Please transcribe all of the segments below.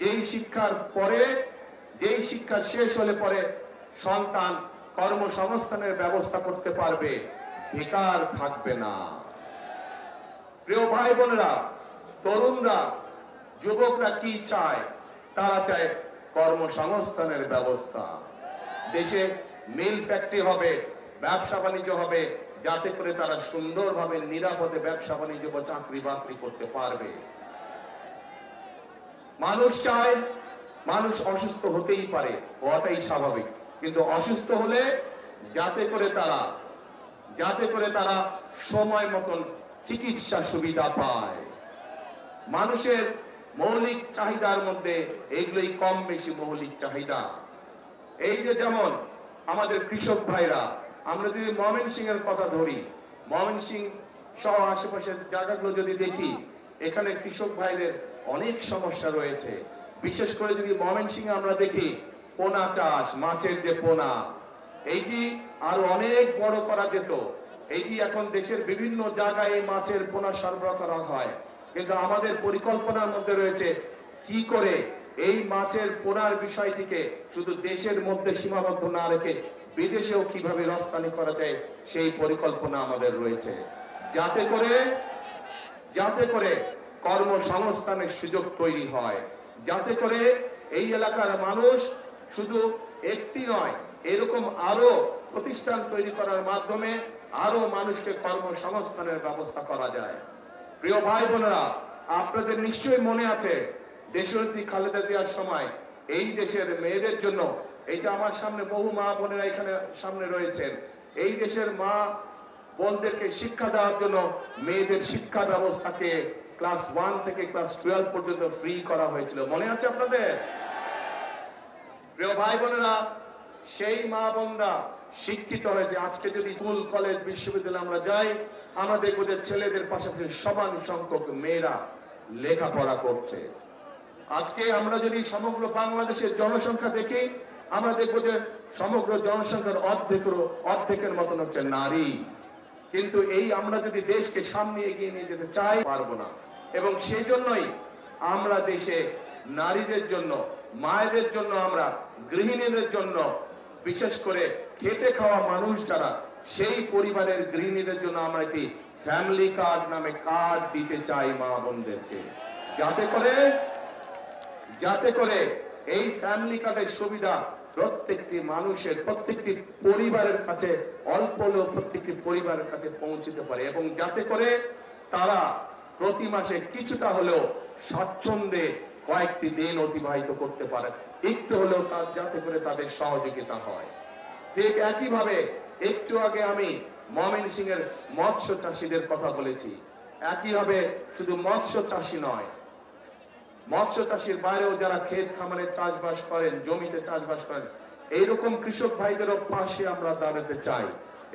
যেই শিক্ষার পরে, যেই শিক্ষা শেষ হলে পরে সন্তান কর্মসংস্থানের ব্যবস্থা করতে পারবে, বেকার থাকবে না। প্রিয় ভাই বোনেরা, তরুণরা, যুবকরা কি চায়? তারা চায় কর্মসংস্থানের ব্যবস্থা। দেশে মিল ফ্যাক্টরি হবে, ব্যবসা বাণিজ্য হবে, যাতে করে তারা সুন্দরভাবে নিরাপদে ব্যবসা বাণিজ্য বা চাকরি বাকরি করতে পারবে। মানুষ চায়, মানুষ অসুস্থ হতেই পারে, হওয়াটাই স্বাভাবিক, কিন্তু অসুস্থ হলে যাতে করে তারা সময় মতন চিকিৎসা সুবিধা পায়। মানুষের মৌলিক চাহিদার মধ্যে এইগুলোই কম বেশি মৌলিক চাহিদা। এই যে যেমন আমাদের কৃষক ভাইরা, আমরা যদি ময়মনসিংহ এর কথা ধরি, ময়মনসিংহ সহ আশেপাশের জায়গাগুলো যদি দেখি, এখানে কৃষক ভাইদের অনেক সমস্যা রয়েছে। বিশেষ করে যদি ময়মনসিংহ আমরা দেখি, পোনা চাষ, মাছের যে পোনা, এইটি আরো অনেক বড় করা যেত। এইটি এখন দেশের বিভিন্ন জায়গায় এই মাছের পোনা সরবরাহ করা হয়, কিন্তু আমাদের পরিকল্পনার মধ্যে রয়েছে কি করে এই মাছের পোনার বিষয়টিকে শুধু দেশের মধ্যে সীমাবদ্ধ না রেখে বিদেশেও কিভাবে রপ্তানি করা যায়, সেই পরিকল্পনা আমাদের রয়েছে, যাতে করে কর্মসংস্থানের সুযোগ তৈরি হয়, যাতে করে এই এলাকার মানুষ শুধু একটি নয়, এরকম আরো প্রতিষ্ঠান তৈরি করার মাধ্যমে আরো মানুষকে কর্মসংস্থানের ব্যবস্থা করা যায়। প্রিয় ভাই বোনেরা, আপনাদের নিশ্চয়ই মনে আছে দেশনেত্রী খালেদা জিয়ার সময় এই দেশের মেয়েদের জন্য, এইটা আমার সামনে বহু মা বোনেরা এখানে সামনে রয়েছেন, এই দেশের মা বোনদেরকে শিক্ষা দেওয়ার জন্য মেয়েদের শিক্ষা ব্যবস্থাকে ক্লাস 1 থেকে ক্লাস 12 পর্যন্ত ফ্রি করা হয়েছিল। মনে আছে আপনাদের? প্রিয় ভাই বোনেরা, সেই মা বোনরা শিক্ষিত হয়েছে। আজকে যদি স্কুল, কলেজ, বিশ্ববিদ্যালয়ে আমরা যাই, আমরা দেখবো যে ছেলেদের পাশাপাশি সমান সংখ্যক মেয়েরা লেখাপড়া করছে। আজকে আমরা যদি সমগ্র বাংলাদেশের জনসংখ্যা দেখি, আমরা দেখবো যে সমগ্র জনসংখ্যার অর্ধেকের মতন হচ্ছে নারী। কিন্তু এই আমরা যদি দেশকে সামনে এগিয়ে নিয়ে যেতে চাই, পারবো না। এবং সেই জন্যই আমরা দেশে নারীদের জন্য, মায়েদের জন্য, আমরা গৃহিণীদের জন্য, বিশেষ করে খেটে খাওয়া মানুষ যারা, সেই পরিবারের গৃহিণীদের জন্য আমরা একটি ফ্যামিলি কার্ড নামে কার্ড দিতে চাই মা বোনদেরকে, যাতে করে এই ফ্যামিলি কার্ডের সুবিধা প্রত্যেকটি মানুষের, প্রত্যেকটি পরিবারের কাছে, অল্প হলেও প্রত্যেকটি পরিবারের কাছে পৌঁছতে পারে, এবং যাতে করে তারা প্রতি মাসে কিছুটা হলেও স্বাচ্ছন্দ্যে কয়েকটি দিন অতিবাহিত করতে পারে, একটু হলেও যাতে করে তাদের সহযোগিতা হয়। ঠিক একইভাবে একটু আগে আমি ময়মনসিংহের মৎস্য চাষীদের কথা বলেছি। একইভাবে শুধু মৎস্য চাষী নয়, মৎস্য চাষীর বাইরেও যারা ক্ষেত খামারে চাষবাস করেন, জমিতে চাষবাস করেন, এইরকম কৃষক ভাইদেরও পাশে আমরা দাঁড়াতে চাই,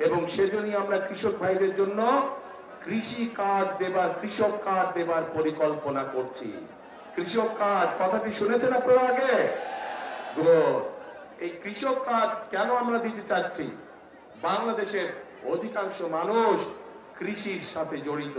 এবং সেজন্যই আমরা কৃষক ভাইদের জন্য কৃষক কার্ড দেবার পরিকল্পনা করছি। কৃষক কার্ড কথাটি শুনেছেন আপনারা আগে? এই কৃষক কার্ড কেন আমরা দিতে চাচ্ছি? বাংলাদেশের অধিকাংশ মানুষ কৃষির সাথে জড়িত।